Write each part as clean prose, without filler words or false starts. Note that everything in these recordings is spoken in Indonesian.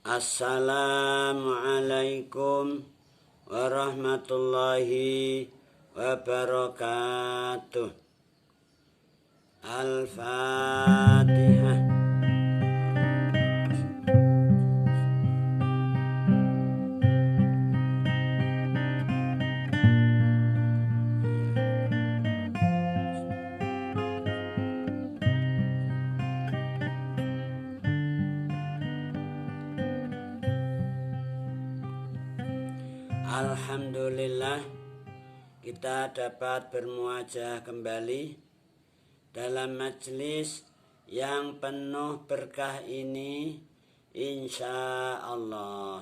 Assalamualaikum warahmatullahi wabarakatuh. Al-Fatihah. Alhamdulillah, kita dapat bermuajah kembali dalam majelis yang penuh berkah ini, insya Allah.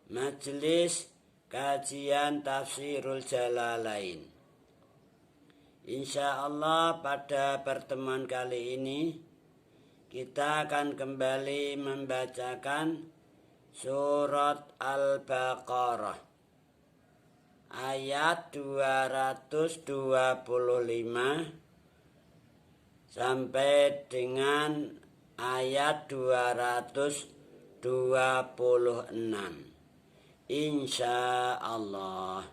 Majelis kajian Tafsirul Jalalain. Insya Allah pada pertemuan kali ini kita akan kembali membacakan Surat Al-Baqarah ayat 225 sampai dengan ayat 226. Insya Allah.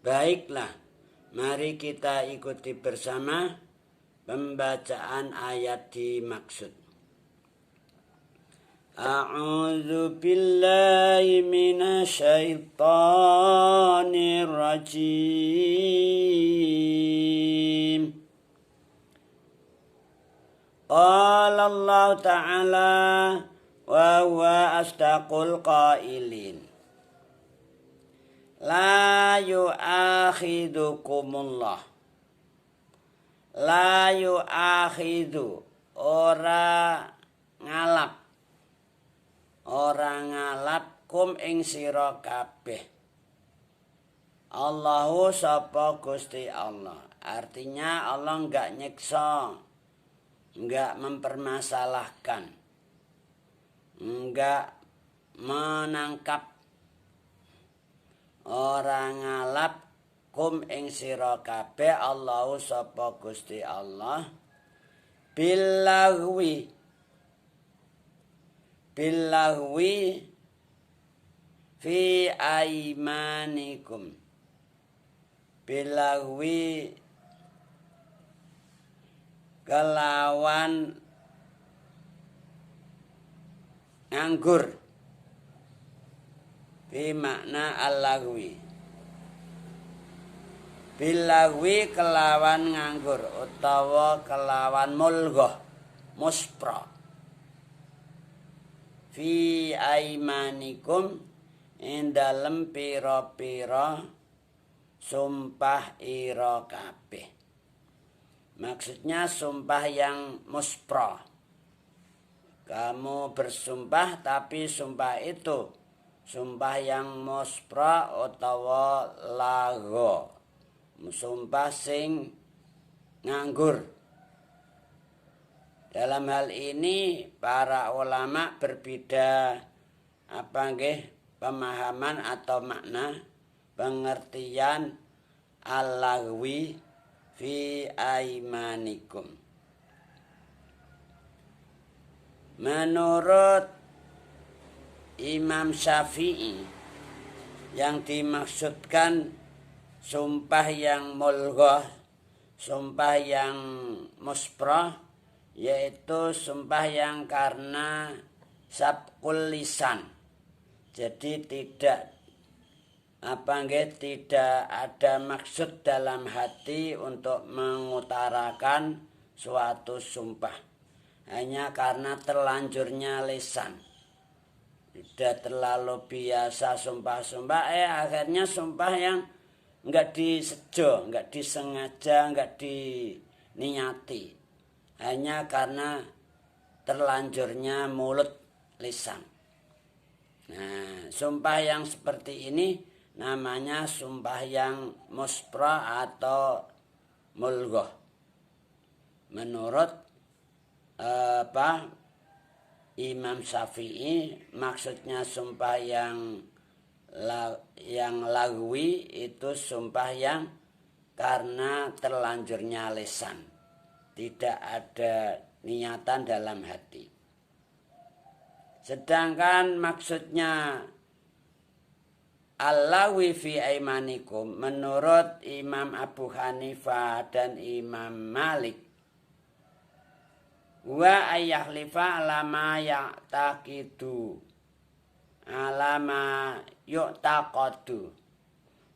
Baiklah, mari kita ikuti bersama pembacaan ayat dimaksud. A'udzu billahi minasyaitonir rajim. Qala Allah Ta'ala wa huwa asdaqul qailin. La yu'akhidukumullah. La yu'akhidu, ora ngalap. Orang ngalap kum ing sira kabeh. Allahu sapa Gusti Allah. Artinya Allah enggak nyiksa, enggak mempermasalahkan, enggak menangkap. Orang ngalap kum ing sira kabeh. Allahu sapa Gusti Allah Billahwi fi aimanikum. Billahwi kelawan nganggur. Fi makna al-lagwi. Billahwi kelawan nganggur utawa kelawan mulghah, muspra. Fi aimanikum ing dalem pira-pira sumpah ira kabeh. Maksudnya sumpah yang muspra. Kamu bersumpah tapi sumpah itu sumpah yang muspra utawa lagho. Sumpah sing nganggur. Dalam hal ini para ulama berbeda pemahaman atau makna pengertian al-lagwi fi aimanikum. Menurut Imam Syafi'i, yang dimaksudkan sumpah yang mulghah, sumpah yang musprah, yaitu sumpah yang karena sabqul lisan. Jadi tidak ada maksud dalam hati untuk mengutarakan suatu sumpah. Hanya karena terlanjurnya lisan. Tidak terlalu biasa sumpah-sumpah, akhirnya sumpah yang enggak disejo, enggak disengaja, enggak diniati. Hanya karena terlanjurnya mulut lisan. Nah, sumpah yang seperti ini namanya sumpah yang muspra atau mulghah. Menurut Imam Syafi'i, maksudnya sumpah yang lagwi itu sumpah yang karena terlanjurnya lisan. Tidak ada niatan dalam hati. Sedangkan maksudnya Allawi fi aimanikum menurut Imam Abu Hanifah dan Imam Malik wa ayahlifa alama ya'taqidu alama yu'taqadu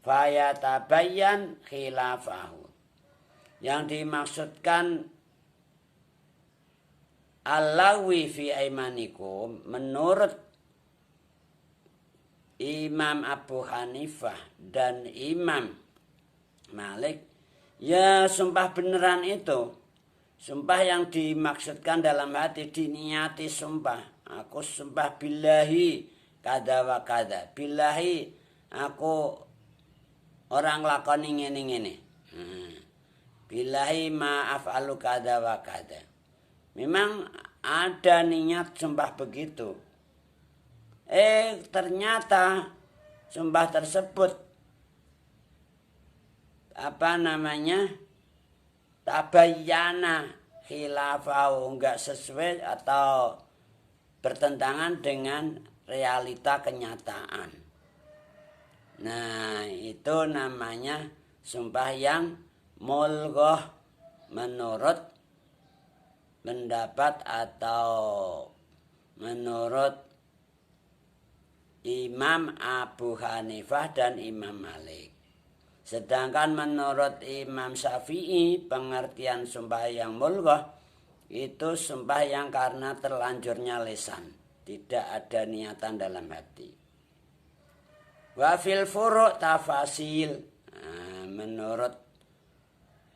fayatabayyan khilafahu. Yang dimaksudkan Allawi fi aimanikum menurut Imam Abu Hanifah dan Imam Malik, ya sumpah beneran itu. Sumpah yang dimaksudkan dalam hati, diniati sumpah. Aku sumpah billahi kada wa kada. Billahi aku orang lakoni ngene-ngene. Billahi ma'af'alu kada wa kada. Memang ada niat sumpah begitu. Ternyata sumpah tersebut tabayyana khilafau, enggak sesuai atau bertentangan dengan realita kenyataan. Nah, itu namanya sumpah yang mulghah menurut pendapat atau menurut Imam Abu Hanifah dan Imam Malik. Sedangkan menurut Imam Syafi'i pengertian sumpah yang mulghah itu sumpah yang karena terlanjurnya lisan, tidak ada niatan dalam hati. Wa fil furu' tafasil. Menurut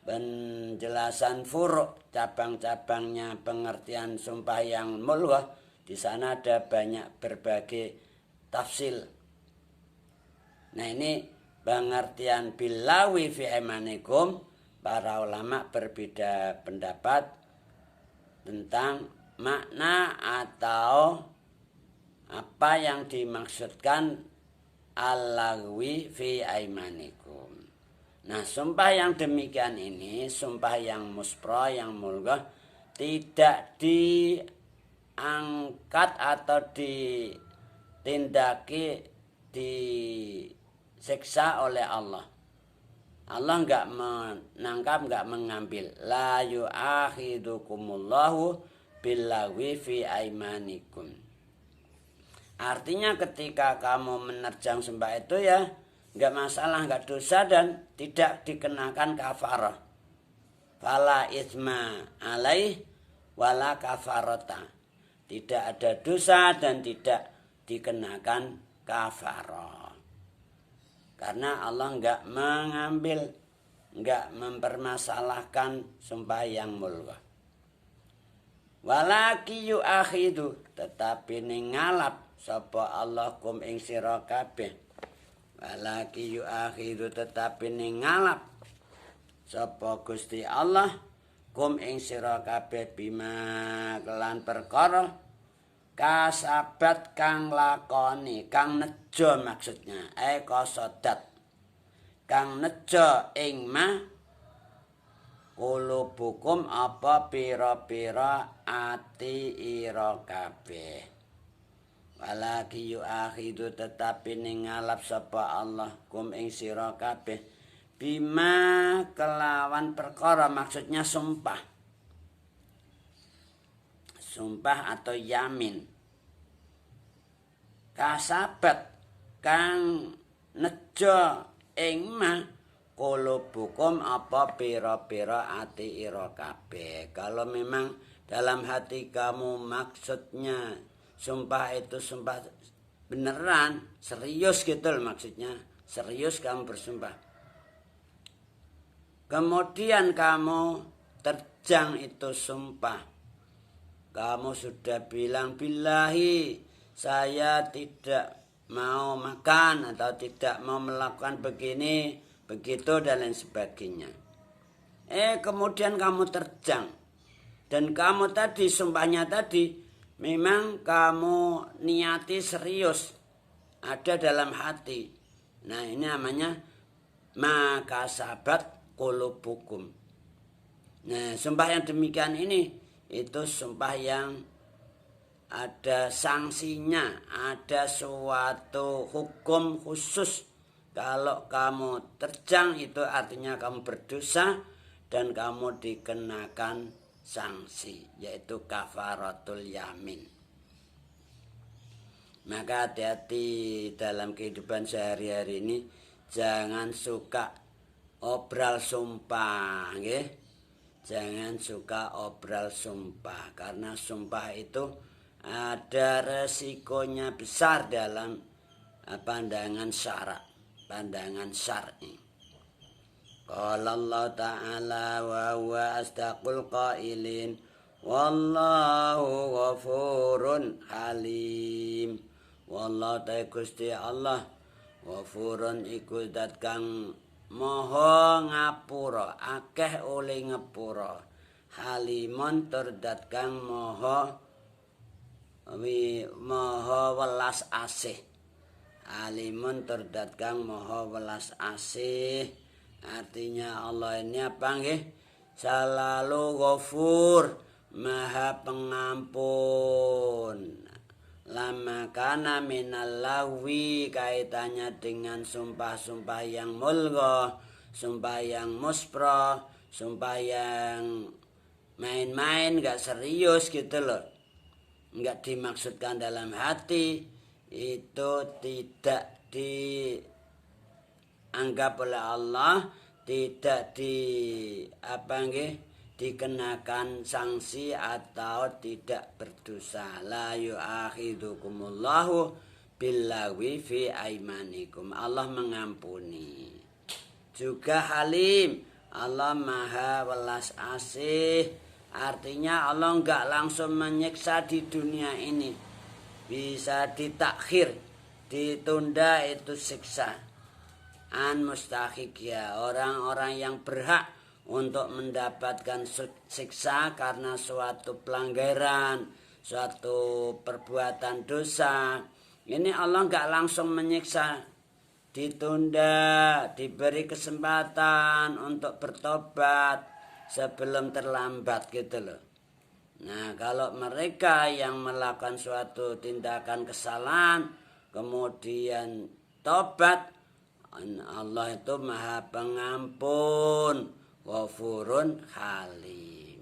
penjelasan furu' cabang-cabangnya pengertian sumpah yang mulghah, di sana ada banyak berbagai tafsil. Nah, ini pengertian billahi fi aimanikum, para ulama berbeda pendapat tentang makna atau apa yang dimaksudkan al-lagwi fi aimanikum. Nah, sumpah yang demikian ini, sumpah yang muspro, yang mulghah, tidak diangkat atau ditindaki, disiksa oleh Allah. Allah enggak menangkap, enggak mengambil. La yu'akhidukumullahu billaghwi fi aimanikum. Artinya ketika kamu menerjang sumpah itu ya enggak masalah, enggak dosa dan tidak dikenakan kafarah. Fala itsma alaih wala kafarata. Tidak ada dosa dan tidak dikenakan kafarah. Karena Allah enggak mengambil, enggak mempermasalahkan sumpah yang mulghah. Walaki yu'akhidu, tetapi ningalap sapa Allah kum ing sira kabeh. Walaki yu'akhidu, tetapi ningalap sapa Gusti Allah kum ing sira kabeh bima kelan perkara kasabat kang lakoni, kang nejo maksudnya, qasadat kang nejo ing ma qulubukum apa pira-pira ati ira kabeh. Walaki yu'akhidu, tetapi ningalap sapa Allah kum ing sira kabeh bima kelawan perkara, maksudnya sumpah. Sumpah atau yamin. Kasabat kang nejo ing ma qulubukum apa pira-pira ati ira kabeh. Kalau memang dalam hati kamu maksudnya sumpah itu sumpah beneran, serius gitu loh maksudnya. Serius kamu bersumpah. Kemudian kamu terjang itu sumpah. Kamu sudah bilang billahi saya tidak mau makan atau tidak mau melakukan begini, begitu dan lain sebagainya. Kemudian kamu terjang. Dan kamu tadi sumpahnya tadi memang kamu niati serius, ada dalam hati. Nah, ini namanya makasabat qulubukum. Nah, sumpah yang demikian ini itu sumpah yang ada sanksinya, ada suatu hukum khusus. Kalau kamu terjang itu artinya kamu berdosa dan kamu dikenakan sanksi, yaitu kafaratul yamin. Maka hati-hati dalam kehidupan sehari-hari ini, jangan suka obral sumpah, nggih. Jangan suka obral sumpah, karena sumpah itu ada resikonya besar dalam pandangan syar'i. Qala Allah Ta'ala wa huwa asdaqul qailin wallahu ghafurun halim. Wallahu ta'ala Gusti Allah ghafurun iku zat kang maha ngapura, akeh oleh ngapura. Halimun tur zat kang maha welas asih. Alimun terdat kang maha welas asih. Artinya Allah ini apa nggih? Selalu ghafur, maha pengampun. Lama kana minal lahwi, kaitannya dengan sumpah-sumpah yang mulgha, sumpah yang muspra, sumpah yang main-main gak serius gitu loh. Enggak dimaksudkan dalam hati, itu tidak dianggap oleh Allah, tidak dikenakan sanksi atau tidak berdosa. La yu'akhidukumullahu billaghwi fi aimanikum. Allah mengampuni. Juga Halim, Allah maha welas asih. Artinya Allah enggak langsung menyiksa di dunia ini. Bisa ditakhir, ditunda itu siksa. An mustahiq ya, orang-orang yang berhak untuk mendapatkan siksa karena suatu pelanggaran, suatu perbuatan dosa. Ini Allah enggak langsung menyiksa, ditunda, diberi kesempatan untuk bertobat sebelum terlambat gitu loh. Nah, kalau mereka yang melakukan suatu tindakan kesalahan kemudian tobat, Allah itu maha pengampun, ghafurun halim.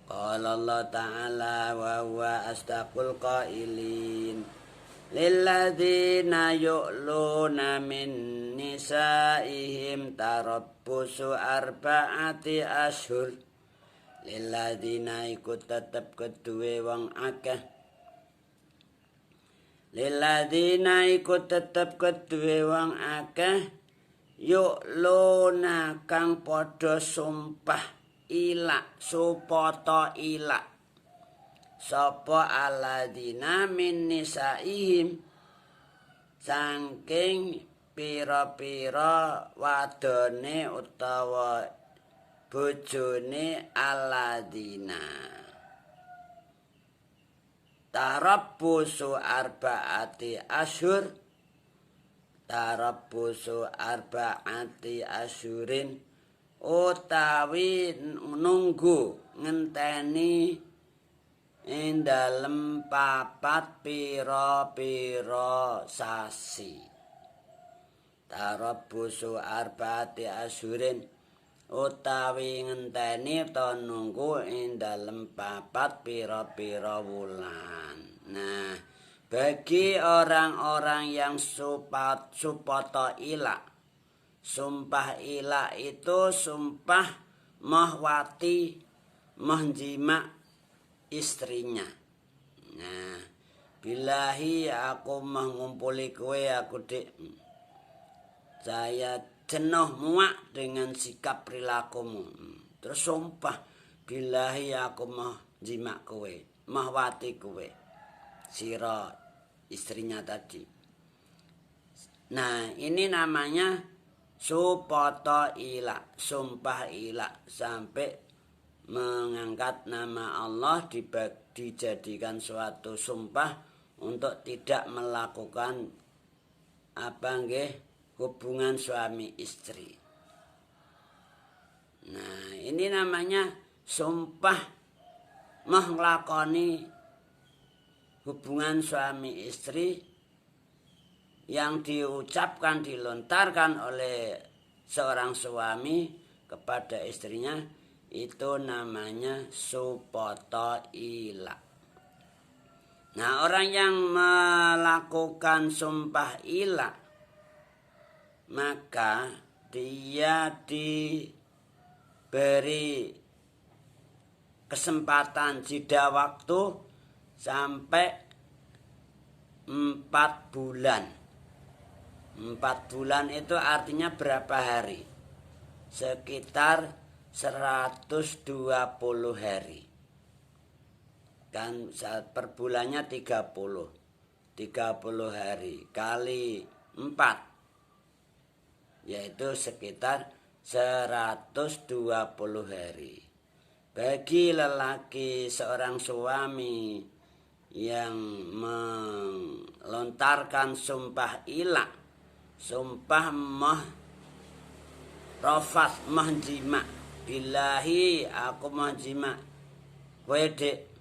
Qala Allah Ta'ala wa huwa asdaqul qailin lilladzina yu'luna min nisaihim tarabbusu arba'ati ashur. Lilladzina iku tetep kedue wong akeh. Lilladzina iku tetep kedue wong akeh yu'luna kang padha sumpah ilak, supata ilak. Sapa alladzina min nisaihim, saking pira-pira wadone utawa bojone alladzina. Tarabbusu arba'ati asyhur, tarabbusu arba'ati asyhurin, utawi nunggu ngenteni ing dalem papat pira-pira sasi. Tarabbusu arba'ati asyhurin, utawi ngenteni ta nunggu ing dalem papat pira-pira wulan. Nah, bagi orang-orang yang supata ilak, sumpah ilak itu sumpah mahwati, menjima istrinya. Nah, bilahi aku mengumpuli kowe, aku dik, saya jenuh muak dengan sikap perilakumu. Terus sumpah, bilahi aku mah jimak kowe, mahwati kowe, sira istrinya tadi. Nah, ini namanya supata ilak, sumpah ilak, sampai mengangkat nama Allah dijadikan suatu sumpah untuk tidak melakukan hubungan suami istri. Nah, ini namanya sumpah menglakoni hubungan suami istri yang diucapkan, dilontarkan oleh seorang suami kepada istrinya itu namanya supoto ila. Nah, orang yang melakukan sumpah ila maka dia diberi kesempatan jeda waktu sampai 4 bulan. 4 bulan itu artinya berapa hari? Sekitar 120 hari. Kan per bulannya 30 hari kali 4 yaitu sekitar 120 hari. Bagi lelaki seorang suami yang melontarkan sumpah ilah, sumpah rafas, jima, billahi aku jima, wedek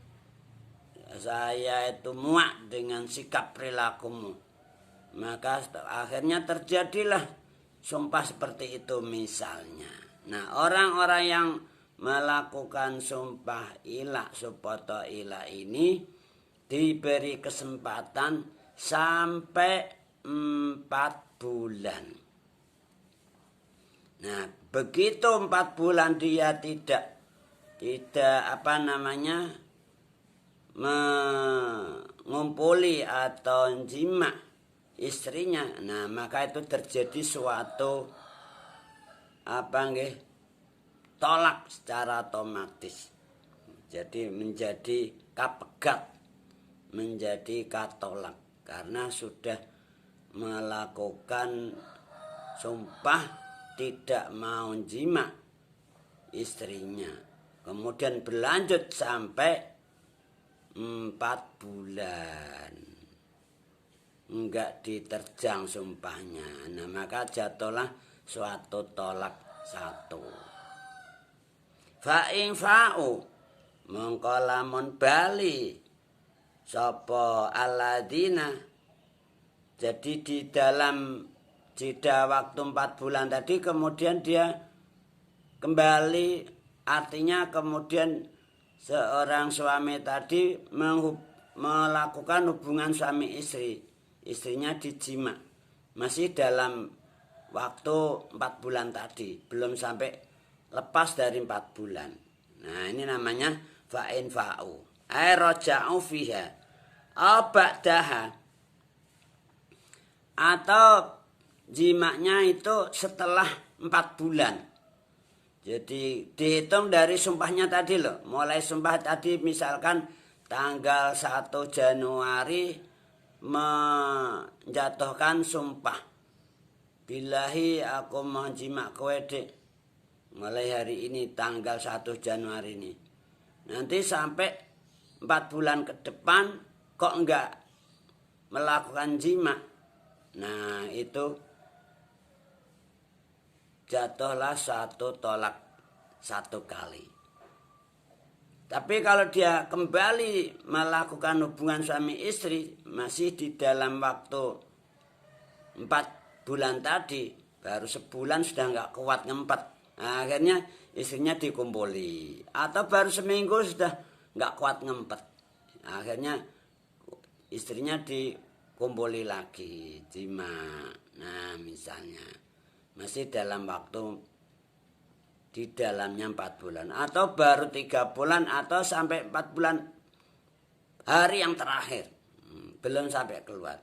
saya itu muak dengan sikap perilakumu, maka akhirnya terjadilah sumpah seperti itu misalnya. Nah, orang-orang yang melakukan sumpah ilah, supoto ilah ini diberi kesempatan sampai 4 bulan. Nah, begitu 4 bulan dia tidak mengumpuli atau jima istrinya, nah maka itu terjadi suatu tolak secara otomatis. Jadi menjadi kapegat, menjadi katolak karena sudah melakukan sumpah tidak mau jima istrinya. Kemudian berlanjut sampai 4 bulan enggak diterjang sumpahnya. Nah, maka jatuhlah suatu tolak satu. Fa'ing fa'u mongko lamun bali sapa aladina. Jadi di dalam jeda waktu 4 bulan tadi kemudian dia kembali, artinya kemudian seorang suami tadi melakukan hubungan suami istri, istrinya dijima, masih dalam waktu 4 bulan tadi, belum sampai lepas dari 4 bulan. Nah, ini namanya fa'in fa'u ay raja'u fiha ba'daha, atau jimaknya itu setelah 4 bulan. Jadi dihitung dari sumpahnya tadi loh. Mulai sumpah tadi misalkan tanggal 1 Januari menjatuhkan sumpah. Billahi aku mau jima kowe dek. Mulai hari ini tanggal 1 Januari ini. Nanti sampai 4 bulan ke depan kok enggak melakukan jima. Nah, itu jatuhlah satu tolak 1 kali. Tapi kalau dia kembali melakukan hubungan suami istri masih di dalam waktu 4 bulan tadi, baru sebulan sudah nggak kuat ngempet. Nah, akhirnya istrinya dikumpuli. Atau baru seminggu sudah nggak kuat ngempet. Akhirnya istrinya dikumpuli lagi, jima. Nah, misalnya masih dalam waktu di dalamnya 4 bulan atau baru 3 bulan atau sampai 4 bulan hari yang terakhir belum sampai keluar.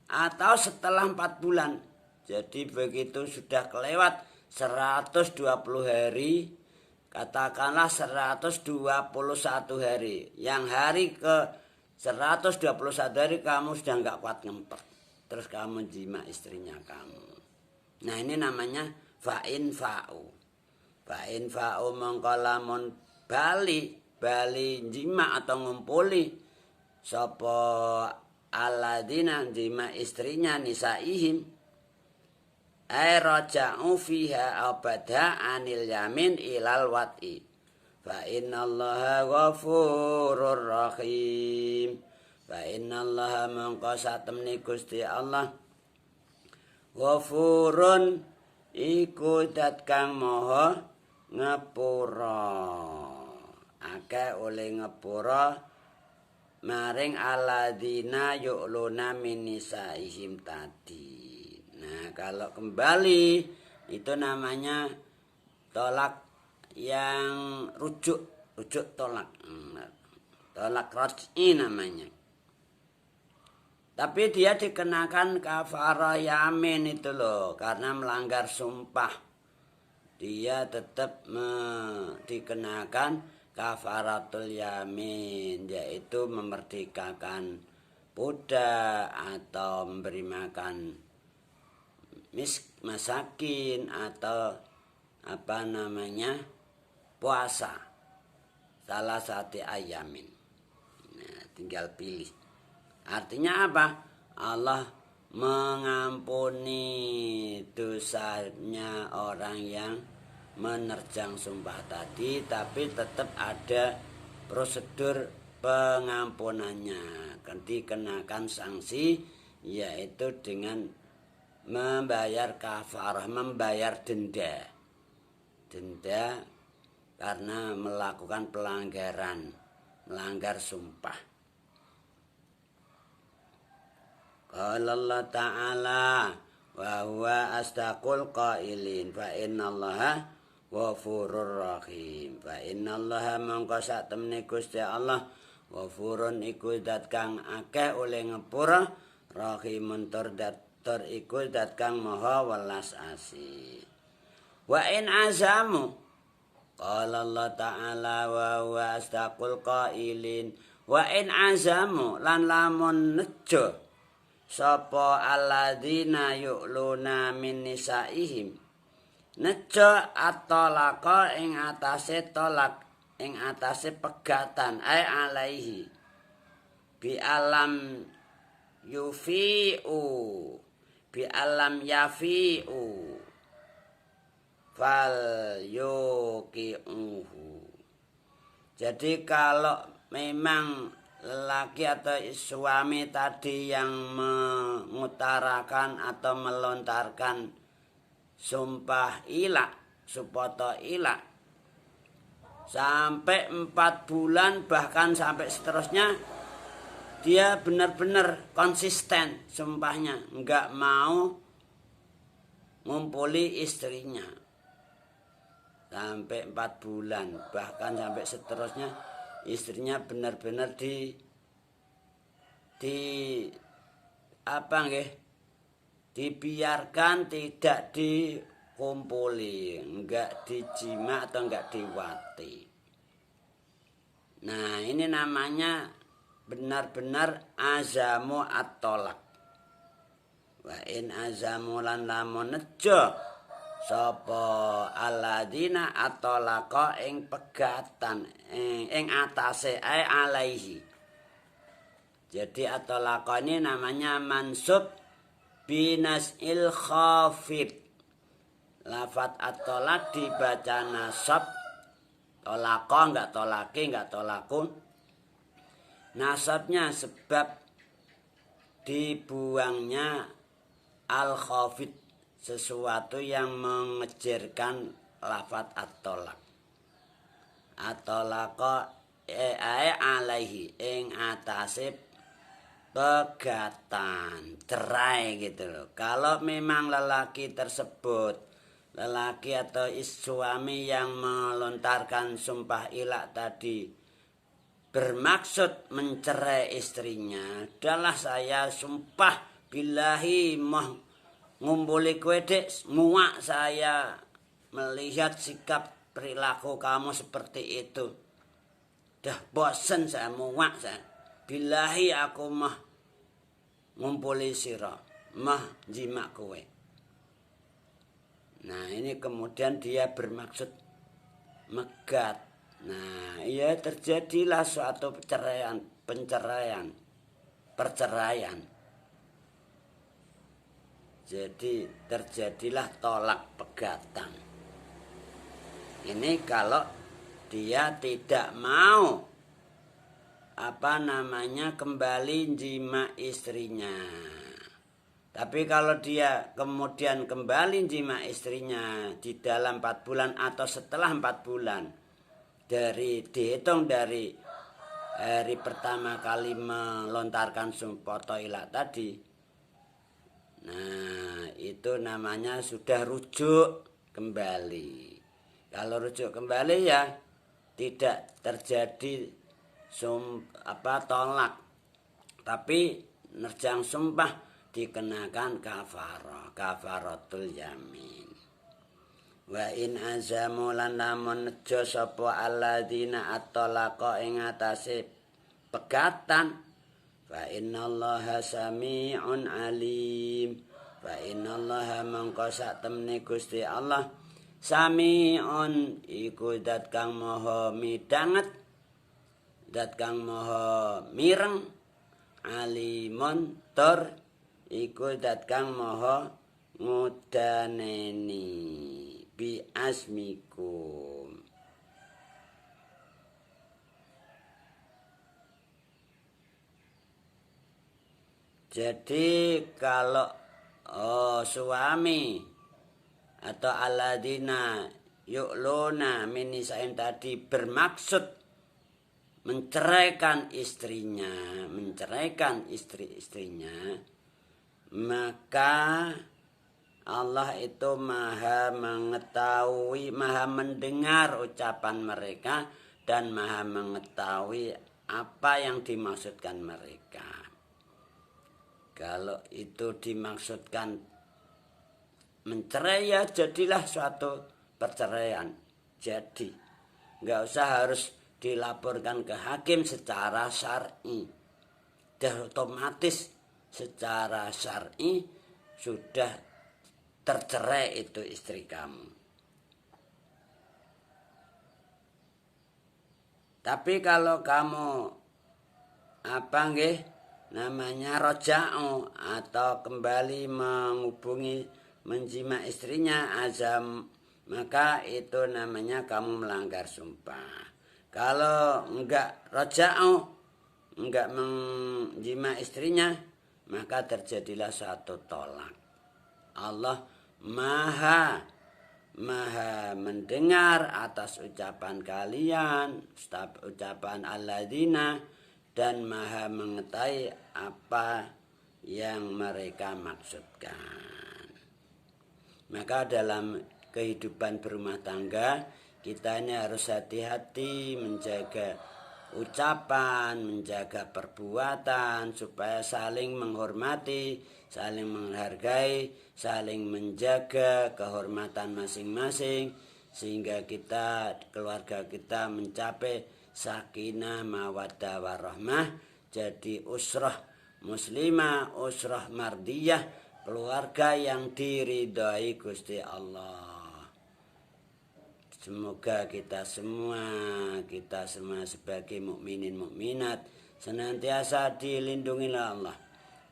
Atau setelah 4 bulan. Jadi begitu sudah kelewat 120 hari, katakanlah 121 hari. Yang hari ke 121 hari kamu sudah nggak kuat ngempet. Terus kamu jima istrinya kamu. Nah, ini namanya fa'in fa'u. Fa'in fa'u mongko lamun bali jima atau ngumpuli sapa aladina jima istrinya nisaihim ay raja'u fiha abada anil yamin ilal wat'i fa innallaha ghafurur rahim. Fa innallaha mongko satemene Gusti Allah ghafurun iku dat kang maha ngepura. Akeh oleh ngepura maring alladzina yu'luna min nisaihim tadi. Nah, kalau kembali itu namanya tolak yang rujuk tolak. Tolak raj'i namanya. Tapi dia dikenakan kafarah yamin itu loh, karena melanggar sumpah. Dia tetap dikenakan kafaratul yamin, yaitu memerdekakan budak atau memberi makan masakin atau puasa salah satu ayamin. Nah, tinggal pilih. Artinya apa? Allah mengampuni dosanya orang yang menerjang sumpah tadi, tapi tetap ada prosedur pengampunannya. Dikenakan sanksi, yaitu dengan membayar kafarah, membayar denda karena melakukan melanggar sumpah. Qala Allah Ta'ala wa huwa asdaqul qailin fa innallaha ghafurur rahim. Fa innallaha mongko sak temene Gusti Allah ghafurun iku zat kang akeh oleh ngepura, rahimun tur iku zat kang maha welas asih. Wa in azamu qala Allah Ta'ala wa huwa asdaqul qailin wa in azamu lan lamun nejo sapa alladzina yu'luna min nisaihim nejo atolaka ing atase tolak ing atase pegatan alaihi bi alam yafi'u fal yuqi'uhu. Jadi kalau memang lelaki atau suami tadi yang mengutarakan atau melontarkan sumpah ilah, supoto ilah sampai 4 bulan bahkan sampai seterusnya, dia benar-benar konsisten sumpahnya, enggak mau ngumpuli istrinya sampai 4 bulan bahkan sampai seterusnya, istrinya benar-benar dibiarkan, tidak dikumpuli, enggak dijima atau enggak diwati. Nah, ini namanya benar-benar azamu at-tolak. Wa in azamu lan lamun nejo sapa alladzina atolaqa ing pegatan ing atase alaihi. Jadi atolaqa ini namanya mansub binasil khafid. Lafat atolak dibaca nasab, tolaqa enggak tolaki, enggak tolakun. Nasabnya sebab dibuangnya al-khafid, sesuatu yang mengejarkan lafat at-tolak. At-tolaqa alaihi ing atase pegatan, cerai gitu loh. Kalau memang lelaki tersebut, lelaki atau suami yang melontarkan sumpah ilah tadi bermaksud mencerai istrinya, adalah saya sumpah billahi mah ngumpuli kowe dek, muak saya melihat sikap perilaku kamu seperti itu. Dah bosen saya, muak saya. Billahi aku mah ngumpuli sira, mah jima kowe. Nah, ini kemudian dia bermaksud megat. Nah, ya terjadilah suatu perceraian. Jadi terjadilah tolak pegatan. Ini kalau dia tidak mau kembali jima istrinya. Tapi kalau dia kemudian kembali jima istrinya di dalam 4 bulan atau setelah 4 bulan dihitung dari hari pertama kali melontarkan sumpah toilet tadi, nah itu namanya sudah rujuk kembali. Kalau rujuk kembali ya tidak terjadi tolak, tapi nerjang sumpah dikenakan kafaratul yamin. Wa in azamu lan lamun nejo sapa alladzina atalaqa ing atase pegatan, fa innallaha sami'un alim. Fa innallaha mangko sak temne Gusti Allah sami'un iku dat kang maha midanget, dat kang maha mireng, alimun tur iku dat kang maha ngudaneni bi asmikum. Jadi kalau suami atau alladzina yu'luna min nisa'in tadi bermaksud menceraikan istrinya, menceraikan istri-istrinya, maka Allah itu maha mengetahui, maha mendengar ucapan mereka dan maha mengetahui apa yang dimaksudkan mereka. Kalau itu dimaksudkan mencerai ya jadilah suatu perceraian. Jadi nggak usah harus dilaporkan ke hakim secara syar'i. Dan otomatis secara syar'i sudah tercerai itu istri kamu. Tapi kalau kamu namanya roja'u atau kembali menghubungi menjima istrinya azam, maka itu namanya kamu melanggar sumpah. Kalau enggak roja'u, enggak menjima istrinya, maka terjadilah suatu tolak. Allah maha mendengar atas ucapan kalian, ucapan alladzina, dan maha mengetahui apa yang mereka maksudkan. Maka dalam kehidupan berumah tangga kita ini harus hati-hati menjaga ucapan, menjaga perbuatan supaya saling menghormati, saling menghargai, saling menjaga kehormatan masing-masing sehingga keluarga kita mencapai sakinah mawaddah warahmah, jadi usrah muslimah, usrah mardiyah, keluarga yang diridhai Gusti Allah. Semoga kita semua sebagai mukminin mukminat senantiasa dilindungi oleh Allah,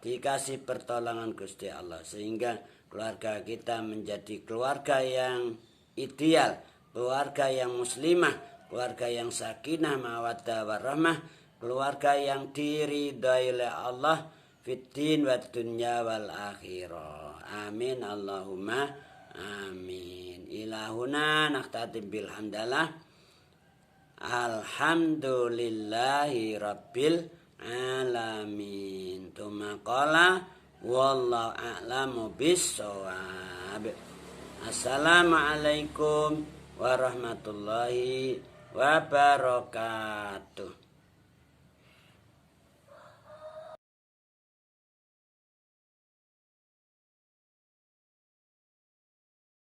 dikasih pertolongan Gusti Allah sehingga keluarga kita menjadi keluarga yang ideal, keluarga yang muslimah, keluarga yang sakinah mawaddah warahmah, keluarga yang diridhai oleh Allah fiddin wad dunya wal akhirah. Amin Allahumma amin. Ilahuna naqtatim bil hamdalah. Alhamdulillahi rabbil alamin. Tuma qala wallahu a'lamu bis-shawab. Assalamualaikum warahmatullahi wabarakatuh.